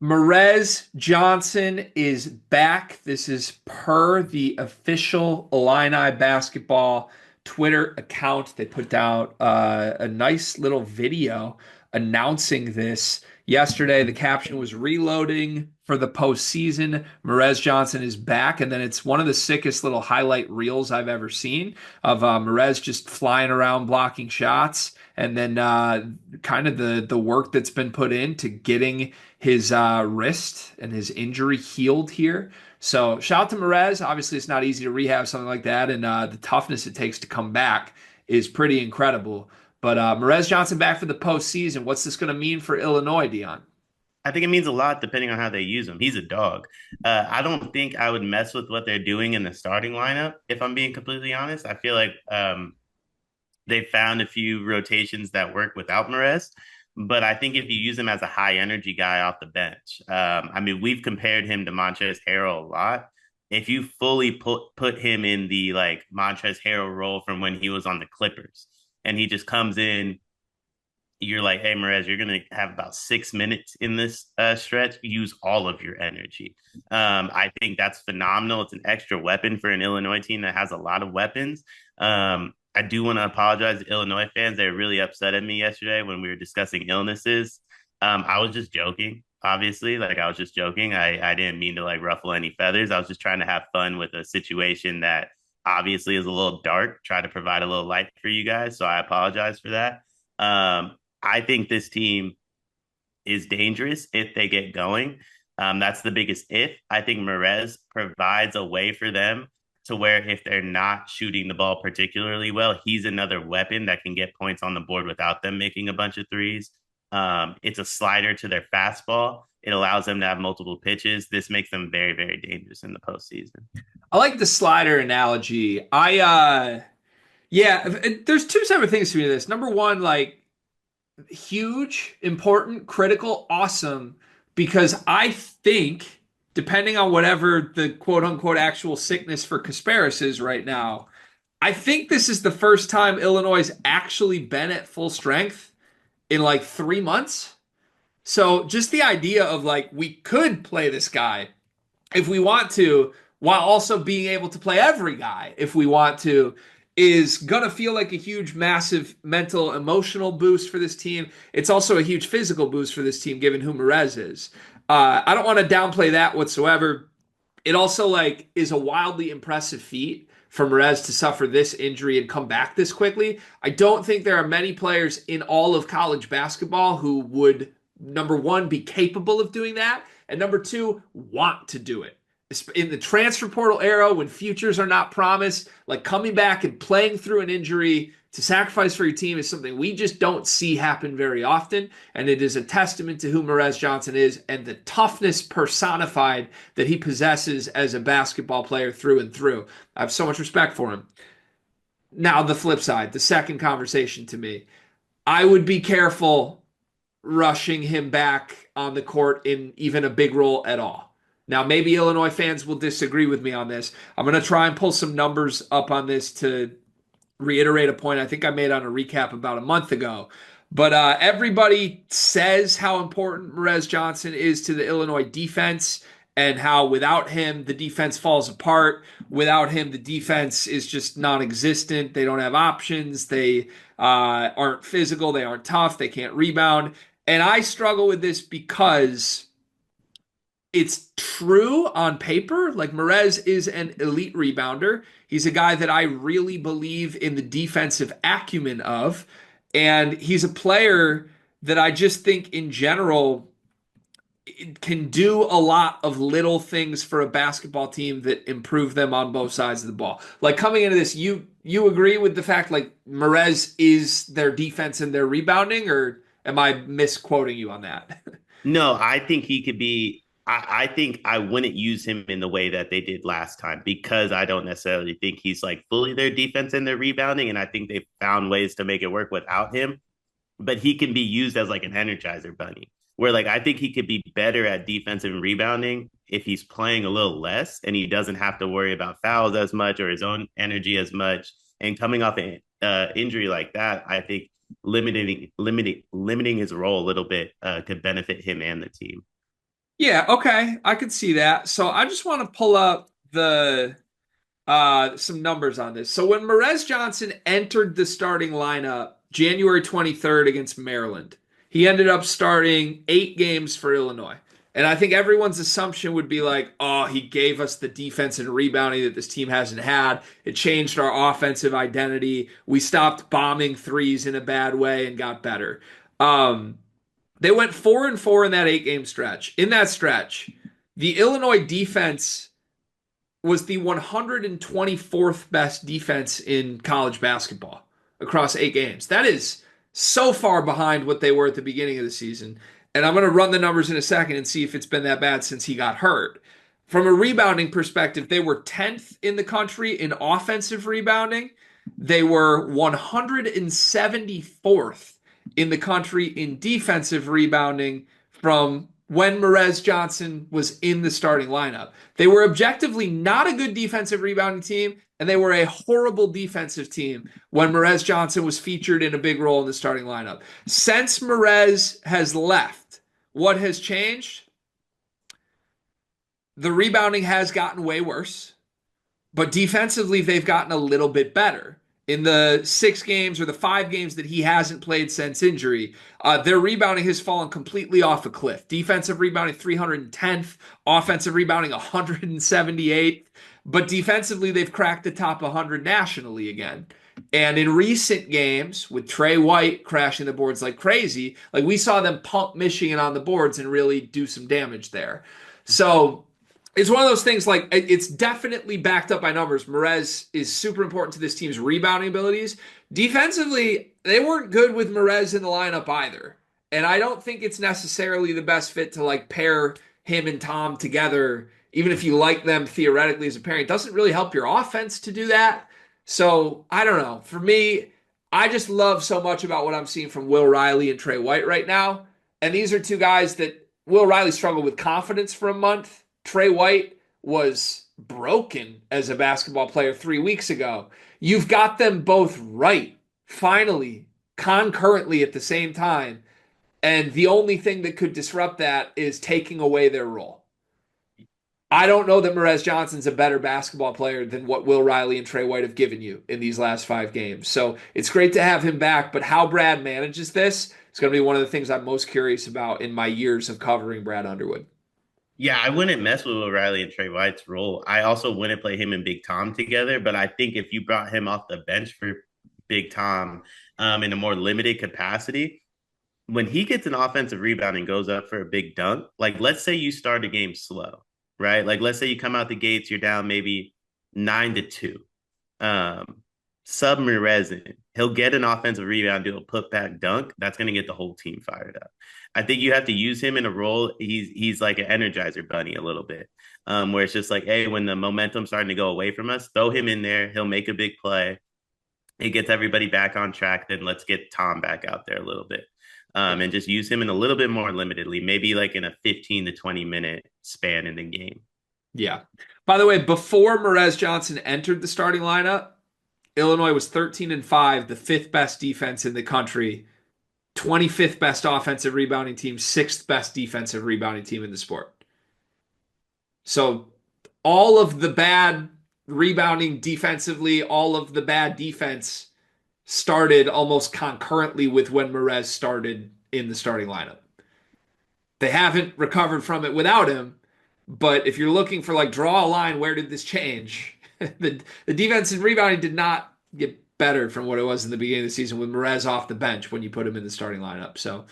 Morez Johnson is back. This is per the official Illini basketball Twitter account. They put out a nice little video announcing this yesterday. The caption was reloading for the postseason. Morez Johnson is back. And then it's one of the sickest little highlight reels I've ever seen of Morez just flying around blocking shots. And then kind of the work that's been put into getting his wrist and his injury healed here. So shout out to Morez. Obviously, it's not easy to rehab something like that, and the toughness it takes to come back is pretty incredible. But Morez Johnson back for the postseason. What's this going to mean for Illinois, Dion? I think it means a lot depending on how they use him. He's a dog. I don't think I would mess with what they're doing in the starting lineup, if I'm being completely honest. I feel like they found a few rotations that work without Morez. But I think if you use him as a high energy guy off the bench, I mean, we've compared him to Montrezl Harrell a lot. If you fully put him in the like Montrezl Harrell role from when he was on the Clippers, and he just comes in, you're like, hey, Morez, you're going to have about 6 minutes in this stretch. Use all of your energy. I think that's phenomenal. It's an extra weapon for an Illinois team that has a lot of weapons. I do want to apologize to Illinois fans. They were really upset at me yesterday when we were discussing illnesses. I was just joking, obviously. Like, I was just joking. I didn't mean to like ruffle any feathers. I was just trying to have fun with a situation that obviously is a little dark, try to provide a little light for you guys. So I apologize for that. I think this team is dangerous if they get going. That's the biggest if. I think Morez provides a way for them to where if they're not shooting the ball particularly well, he's another weapon that can get points on the board without them making a bunch of threes. It's a slider to their fastball. It allows them to have multiple pitches. This makes them very, very dangerous in the postseason. I like the slider analogy. Yeah, there's two separate things to me to this. Number one, like huge, important, critical, awesome, because I think, depending on whatever the quote unquote actual sickness for Kasparis is right now, I think this is the first time Illinois has actually been at full strength in like 3 months. So just the idea of like we could play this guy if we want to, while also being able to play every guy if we want to, is gonna feel like a huge, massive mental, emotional boost for this team. It's also a huge physical boost for this team, given who Morez is. I don't want to downplay that whatsoever. It also like is a wildly impressive feat for Morez to suffer this injury and come back this quickly. I don't think there are many players in all of college basketball who would, number one, be capable of doing that, and number two, want to do it. In the transfer portal era, when futures are not promised, like coming back and playing through an injury to sacrifice for your team is something we just don't see happen very often. And it is a testament to who Morez Johnson is and the toughness personified that he possesses as a basketball player through and through. I have so much respect for him. Now, the flip side, the second conversation to me, I would be careful rushing him back on the court in even a big role at all. Now, maybe Illinois fans will disagree with me on this. I'm going to try and pull some numbers up on this to reiterate a point I think I made on a recap about a month ago. But everybody says how important Morez Johnson is to the Illinois defense and how without him, the defense falls apart. Without him, the defense is just non existent. They don't have options. They aren't physical. They aren't tough. They can't rebound. And I struggle with this because it's true on paper. Like Morez is an elite rebounder. He's a guy that I really believe in the defensive acumen of. And he's a player that I just think in general can do a lot of little things for a basketball team that improve them on both sides of the ball. Like coming into this, you agree with the fact like Morez is their defense and their rebounding, or am I misquoting you on that? No, I think he could be. I think I wouldn't use him in the way that they did last time because I don't necessarily think he's like fully their defense and their rebounding. And I think they've found ways to make it work without him. But he can be used as like an energizer bunny, where like I think he could be better at defensive and rebounding if he's playing a little less and he doesn't have to worry about fouls as much or his own energy as much. And coming off an injury like that, I think limiting his role a little bit could benefit him and the team. Yeah, okay. I could see that. So I just want to pull up the some numbers on this. So when Morez Johnson entered the starting lineup January 23rd against Maryland, he ended up starting 8 games for Illinois. And I think everyone's assumption would be like, oh, he gave us the defense and rebounding that this team hasn't had. It changed our offensive identity. We stopped bombing threes in a bad way and got better. Um, they went 4-4 in that 8 game stretch. In that stretch, the Illinois defense was the 124th best defense in college basketball across 8 games. That is so far behind what they were at the beginning of the season. And I'm going to run the numbers in a second and see if it's been that bad since he got hurt. From a rebounding perspective, they were 10th in the country in offensive rebounding. They were 174th in the country in defensive rebounding from when Morez Johnson was in the starting lineup. They were objectively not a good defensive rebounding team, and they were a horrible defensive team when Morez Johnson was featured in a big role in the starting lineup. Since Morez has left, what has changed? The rebounding has gotten way worse. But defensively, they've gotten a little bit better. In the 6 games or the 5 games that he hasn't played since injury, their rebounding has fallen completely off a cliff. Defensive rebounding 310th, offensive rebounding 178th. But defensively, they've cracked the top 100 nationally again. And in recent games, with Trey White crashing the boards like crazy, like we saw them pump Michigan on the boards and really do some damage there. So it's one of those things like it's definitely backed up by numbers. Morez is super important to this team's rebounding abilities. Defensively, they weren't good with Morez in the lineup either. And I don't think it's necessarily the best fit to like pair him and Tom together, even if you like them theoretically as a pairing. It doesn't really help your offense to do that. So I don't know. For me, I just love so much about what I'm seeing from Will Riley and Trey White right now. And these are two guys that Will Riley struggled with confidence for a month. Trey White was broken as a basketball player 3 weeks ago. You've got them both right, finally, concurrently at the same time. And the only thing that could disrupt that is taking away their role. I don't know that Morez Johnson's a better basketball player than what Will Riley and Trey White have given you in these last 5 games. So it's great to have him back, but how Brad manages this is going to be one of the things I'm most curious about in my years of covering Brad Underwood. Yeah, I wouldn't mess with O'Reilly and Trey White's role. I also wouldn't play him and Big Tom together, but I think if you brought him off the bench for Big Tom in a more limited capacity, when he gets an offensive rebound and goes up for a big dunk, like let's say you start a game slow, right? Like let's say you come out the gates, you're down maybe 9-2. Um, Sub Merezin, he'll get an offensive rebound, do a putback dunk. That's going to get the whole team fired up. I think you have to use him in a role. He's like an energizer bunny a little bit, where it's just like, hey, when the momentum's starting to go away from us, throw him in there. He'll make a big play. It gets everybody back on track. Then let's get Tom back out there a little bit. And just use him in a little bit more limitedly, maybe like in a 15 to 20 minute span in the game. Yeah. By the way, before Morez Johnson entered the starting lineup, Illinois was 13-5, the fifth best defense in the country, 25th best offensive rebounding team, sixth best defensive rebounding team in the sport. So all of the bad rebounding defensively, all of the bad defense started almost concurrently with when Morez started in the starting lineup. They haven't recovered from it without him, but if you're looking for like draw a line, where did this change? the defense and rebounding did not get better from what it was in the beginning of the season with Morez off the bench when you put him in the starting lineup. So